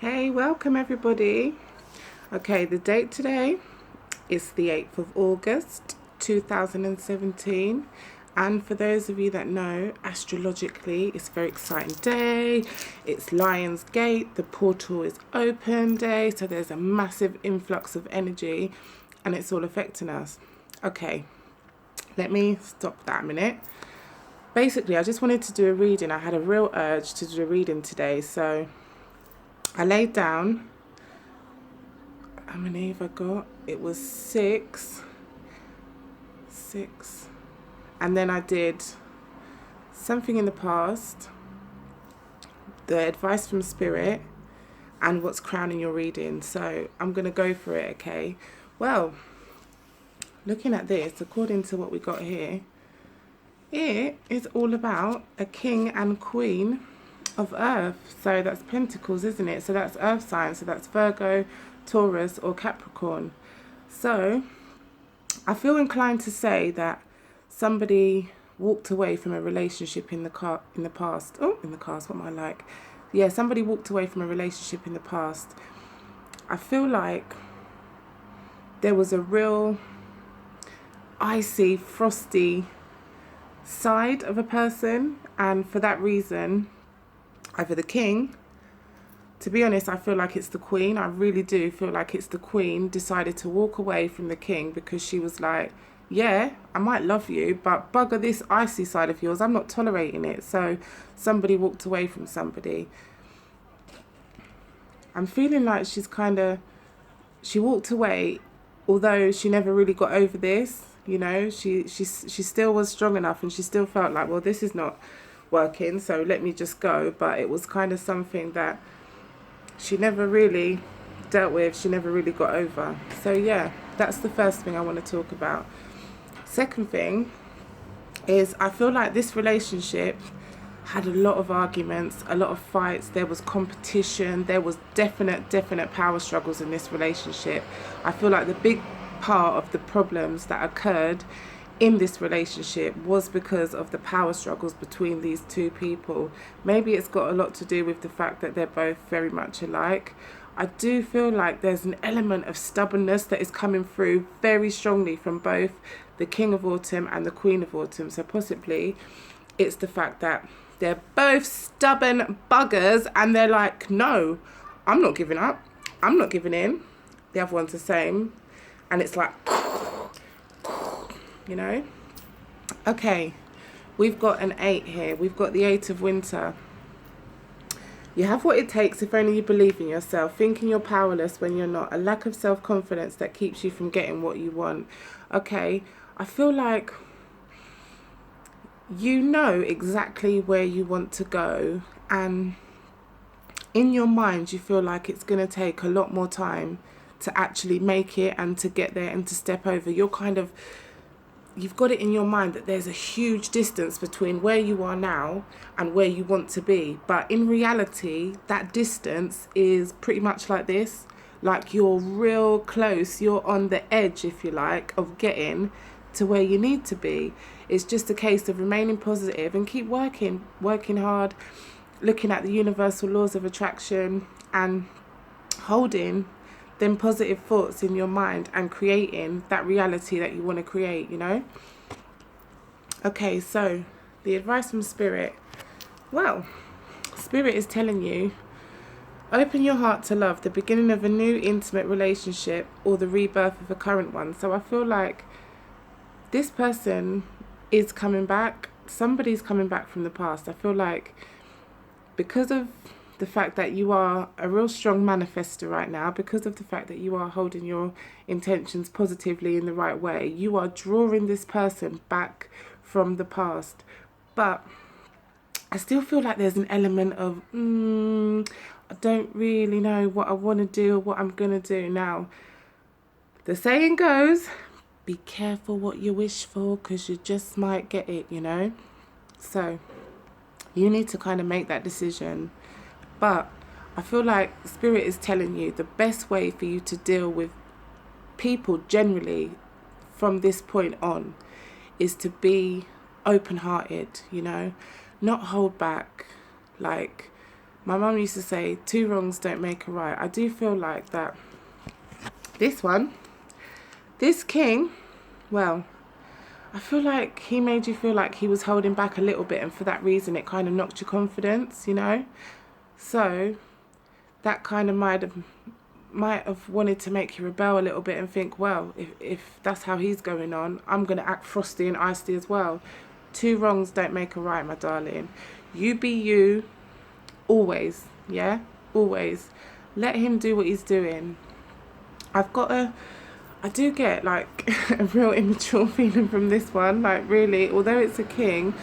Hey, welcome everybody. Okay, the date today is the 8th of August 2017. And for those of you that know, astrologically, it's a very exciting day. It's Lion's Gate, the portal is open day, so there's a massive influx of energy and it's all affecting us. Okay, let me stop that a minute. Basically, I just wanted to do a reading. I had a real urge to do a reading today, so I laid down. How many have I got? It was six. And then I did something in the past, the advice from spirit, and what's crowning your reading. So I'm going to go for it, okay? Well, looking at this, according to what we got here, it is all about a king and queen of earth. So that's pentacles, isn't it? So that's earth signs. So that's Virgo, Taurus or Capricorn. So I feel inclined to say that somebody walked away from a relationship in the past. What am I like? Yeah, somebody walked away from a relationship in the past. I feel like there was a real icy, frosty side of a person, and for that reason, either the king, to be honest, I feel like it's the queen. I really do feel like it's the queen decided to walk away from the king because she was like, yeah, I might love you, but bugger this icy side of yours, I'm not tolerating it. So somebody walked away from somebody. I'm feeling like she walked away, although she never really got over this. You know, she still was strong enough and she still felt like, well, this is not working, so let me just go. But it was kind of something that she never really dealt with, she never really got over. So yeah, that's the first thing I want to talk about. Second thing is I feel like this relationship had a lot of arguments, a lot of fights, there was competition, there was definite power struggles in this relationship. I feel like the big part of the problems that occurred in this relationship was because of the power struggles between these two people. Maybe it's got a lot to do with the fact that they're both very much alike. I do feel like there's an element of stubbornness that is coming through very strongly from both the King of Autumn and the Queen of Autumn. So possibly it's the fact that they're both stubborn buggers and they're like, no, I'm not giving up, I'm not giving in. The other one's the same, and it's like, you know. Okay, we've got an 8 here. We've got the 8 of winter. You have what it takes if only you believe in yourself, thinking you're powerless when you're not, a lack of self-confidence that keeps you from getting what you want. Okay, I feel like you know exactly where you want to go, and in your mind you feel like it's going to take a lot more time to actually make it and to get there and to step over. You've got it in your mind that there's a huge distance between where you are now and where you want to be. But in reality, that distance is pretty much like this. Like you're real close, you're on the edge, if you like, of getting to where you need to be. It's just a case of remaining positive and keep working hard, looking at the universal laws of attraction and holding them positive thoughts in your mind and creating that reality that you want to create, you know. Okay, so the advice from spirit. Well, spirit is telling you, open your heart to love, the beginning of a new intimate relationship or the rebirth of a current one. So I feel like this person is coming back. Somebody's coming back from the past. I feel like because of the fact that you are a real strong manifester right now, because of the fact that you are holding your intentions positively in the right way, you are drawing this person back from the past. But I still feel like there's an element of, I don't really know what I want to do or what I'm going to do. Now, the saying goes, be careful what you wish for because you just might get it, you know. So you need to kind of make that decision. But I feel like spirit is telling you the best way for you to deal with people generally from this point on is to be open-hearted, you know, not hold back. Like, My mum used to say, 2 wrongs don't make a right. I do feel like that this one, this king, well, I feel like he made you feel like he was holding back a little bit, and for that reason it kind of knocked your confidence, you know? So that kind of might have wanted to make you rebel a little bit and think, well, if that's how he's going on, I'm going to act frosty and icy as well. 2 wrongs don't make a right, my darling. You be you always, yeah? Always. Let him do what he's doing. I do get like a real immature feeling from this one. Like, really, although it's a king,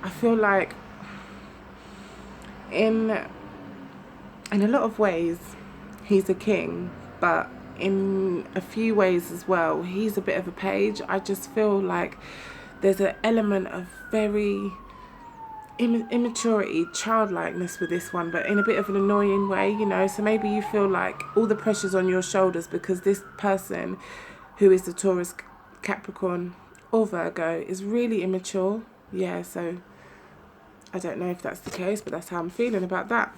I feel like in a lot of ways he's a king, but in a few ways as well he's a bit of a page. I just feel like there's an element of very immaturity, childlikeness with this one, but in a bit of an annoying way, you know. So maybe you feel like all the pressure's on your shoulders because this person, who is the Taurus, Capricorn or Virgo, is really immature. Yeah, so I don't know if that's the case, but that's how I'm feeling about that.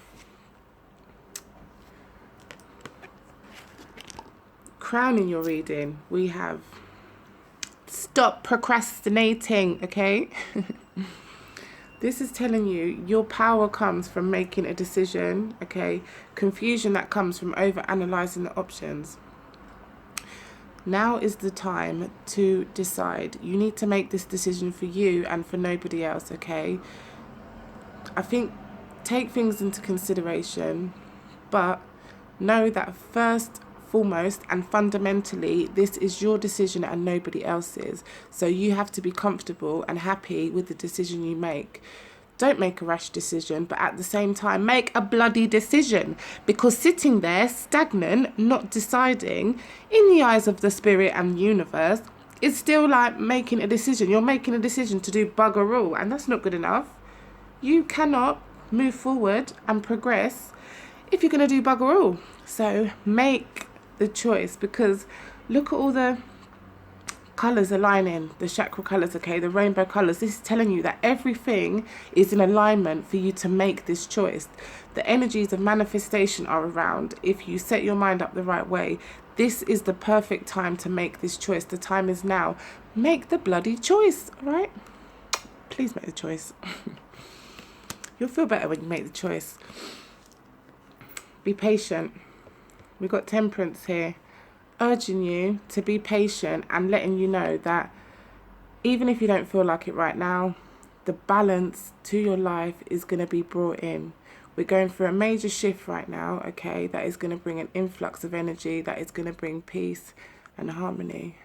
Crowning your reading, we have stop procrastinating, okay? This is telling you your power comes from making a decision, okay? Confusion that comes from over-analysing the options. Now is the time to decide. You need to make this decision for you and for nobody else, okay? I think take things into consideration, but know that first, foremost and fundamentally, this is your decision and nobody else's. So you have to be comfortable and happy with the decision you make. Don't make a rash decision, but at the same time, make a bloody decision. Because sitting there stagnant, not deciding, in the eyes of the spirit and universe, is still like making a decision. You're making a decision to do bugger all, and that's not good enough. You cannot move forward and progress if you're going to do bugger all. So make the choice, because look at all the colours aligning, the chakra colours, okay, the rainbow colours. This is telling you that everything is in alignment for you to make this choice. The energies of manifestation are around. If you set your mind up the right way, this is the perfect time to make this choice. The time is now. Make the bloody choice, all right? Please make the choice. You'll feel better when you make the choice. Be patient. We've got Temperance here, urging you to be patient and letting you know that even if you don't feel like it right now, the balance to your life is going to be brought in. We're going through a major shift right now, okay, that is going to bring an influx of energy, that is going to bring peace and harmony.